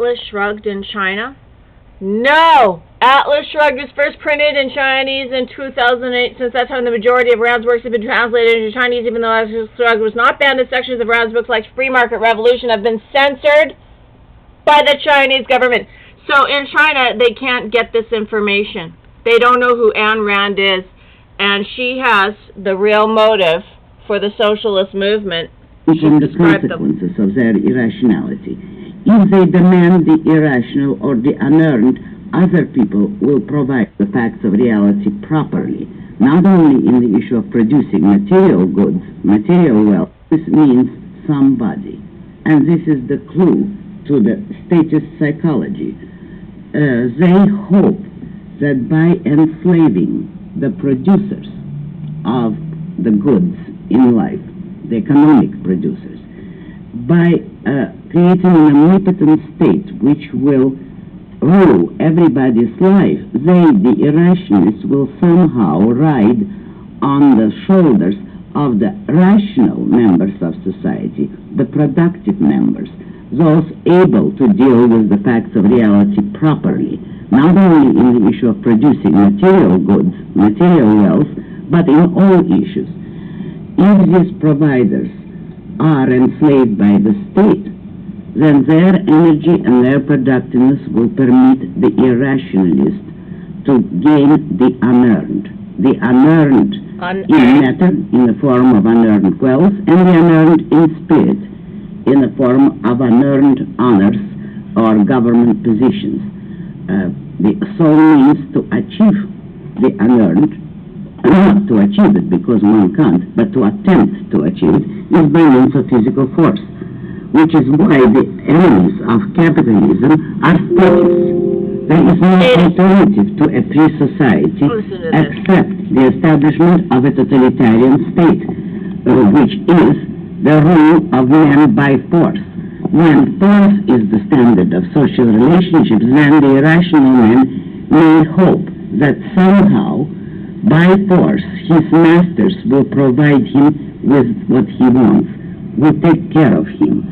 Atlas Shrugged in China? No! Atlas Shrugged was first printed in Chinese in 2008. Since that time, the majority of Rand's works have been translated into Chinese, even though Atlas Shrugged was not banned. Sections of Rand's books, like Free Market Revolution, have been censored by the Chinese government. So in China, they can't get this information. They don't know who Ayn Rand is, and she has the real motive for the socialist movement. From the consequences of their irrationality. If they demand the irrational or the unearned, other people will provide the facts of reality properly, not only in the issue of producing material goods, material wealth. This means somebody. And this is the clue to the statist psychology. They hope that by enslaving the producers of the goods in life, the economic producers, by creating an omnipotent state which will rule everybody's life, they, the irrationalists, will somehow ride on the shoulders of the rational members of society, the productive members, those able to deal with the facts of reality properly, not only in the issue of producing material goods, material wealth, but in all issues. If these providers are enslaved by the state, then their energy and their productiveness will permit the irrationalist to gain the unearned. The unearned in matter, in the form of unearned wealth, and the unearned in spirit, in the form of unearned honors or government positions. The soul means to achieve the unearned, not to achieve it because one can't, but to attempt to achieve it is by means of physical force, which is why the enemies of capitalism are statists. There is no alternative to a free society except the establishment of a totalitarian state, which is the rule of man by force. When force is the standard of social relationships, then the irrational man may hope that somehow, by force, his masters will provide him with what he wants, will take care of him.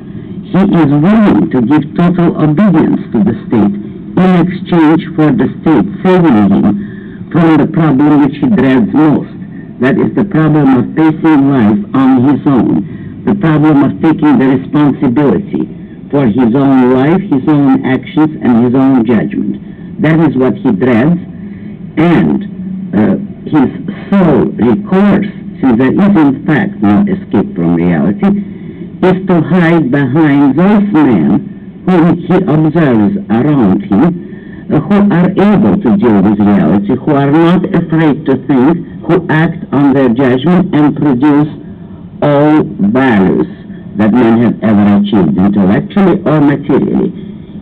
He is willing to give total obedience to the state in exchange for the state saving him from the problem which he dreads most. That is the problem of facing life on his own, the problem of taking the responsibility for his own life, his own actions, and his own judgment. That is what he dreads, and his sole recourse, since there is in fact no escape from reality, is to hide behind those men whom he observes around him, who are able to deal with reality, who are not afraid to think, who act on their judgment and produce all values that men have ever achieved, intellectually or materially.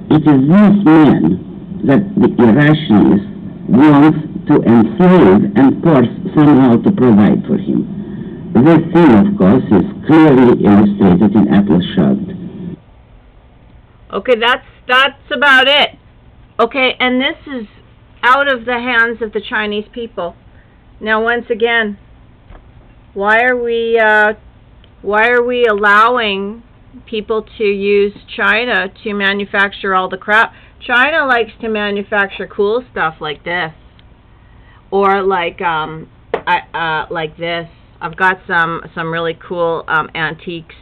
It is these men that the irrationalist wants to enslave and force somehow to provide for him. This thing, of course, is clearly illustrated in Atlas Shrugged. Okay, that's about it. Okay, and this is out of the hands of the Chinese people. Now, once again, why are we allowing people to use China to manufacture all the crap? China likes to manufacture cool stuff like this, or like this. I've got some really cool antiques.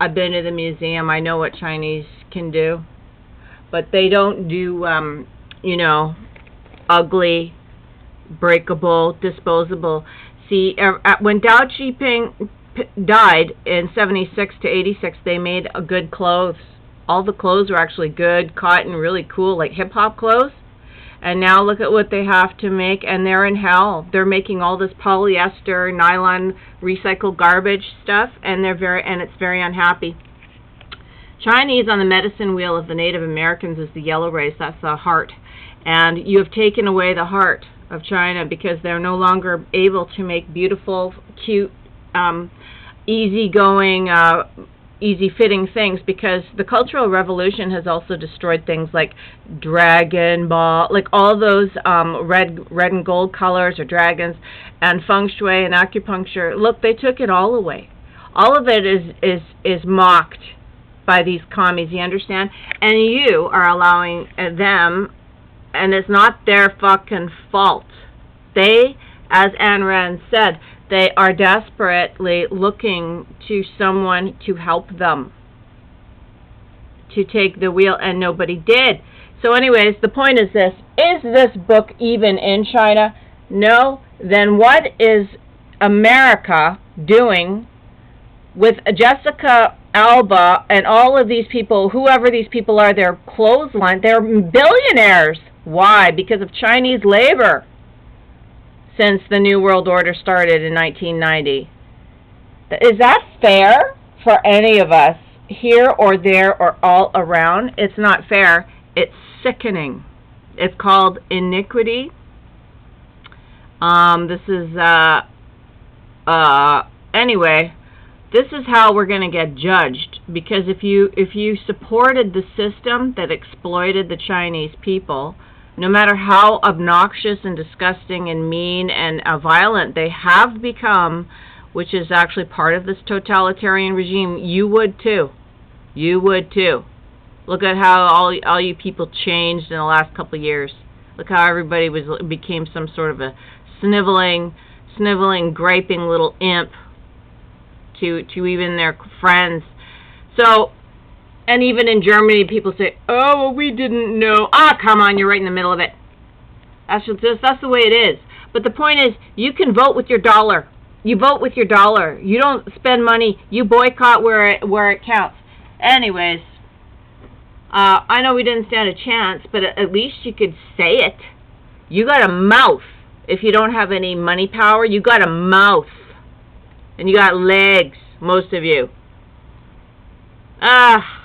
I've been to the museum. I know what Chinese can do, but they don't do ugly, breakable, disposable. See, when Dao Xiping died in 76 to 86, they made a good clothes. All the clothes were actually good, cotton, really cool, like hip-hop clothes. And now look at what they have to make, and they're in hell. They're making all this polyester, nylon, recycled garbage stuff, and it's very unhappy. Chinese on the medicine wheel of the Native Americans is the yellow race. That's the heart. And you have taken away the heart of China because they're no longer able to make beautiful, cute, easygoing, easy-fitting things, because the Cultural Revolution has also destroyed things like Dragon Ball, like all those red and gold colors or dragons, and Feng Shui and acupuncture. Look, they took it all away. All of it is mocked by these commies, you understand? And you are allowing them, and it's not their fucking fault. They, as Ayn Rand said, they are desperately looking to someone to help them, to take the wheel, and nobody did. So anyways, the point is this book even in China? No. Then what is America doing with Jessica Alba and all of these people, whoever these people are, they're clothesline, they're billionaires. Why? Because of Chinese labor since the New World Order started in 1990. Is that fair for any of us, here or there or all around? It's not fair. It's sickening. It's called iniquity. Anyway, this is how we're going to get judged, because if you supported the system that exploited the Chinese people, no matter how obnoxious and disgusting and mean and violent they have become, which is actually part of this totalitarian regime, you would too. You would too. Look at how all you people changed in the last couple of years. Look how everybody became some sort of a sniveling, griping little imp to even their friends. So, and even in Germany, people say, "Oh, well, we didn't know." Ah, come on, you're right in the middle of it. That's the way it is. But the point is, you can vote with your dollar. You vote with your dollar. You don't spend money. You boycott where it counts. Anyways, I know we didn't stand a chance, but at least you could say it. You got a mouth. If you don't have any money power, you got a mouth. And you got legs, most of you. Ah.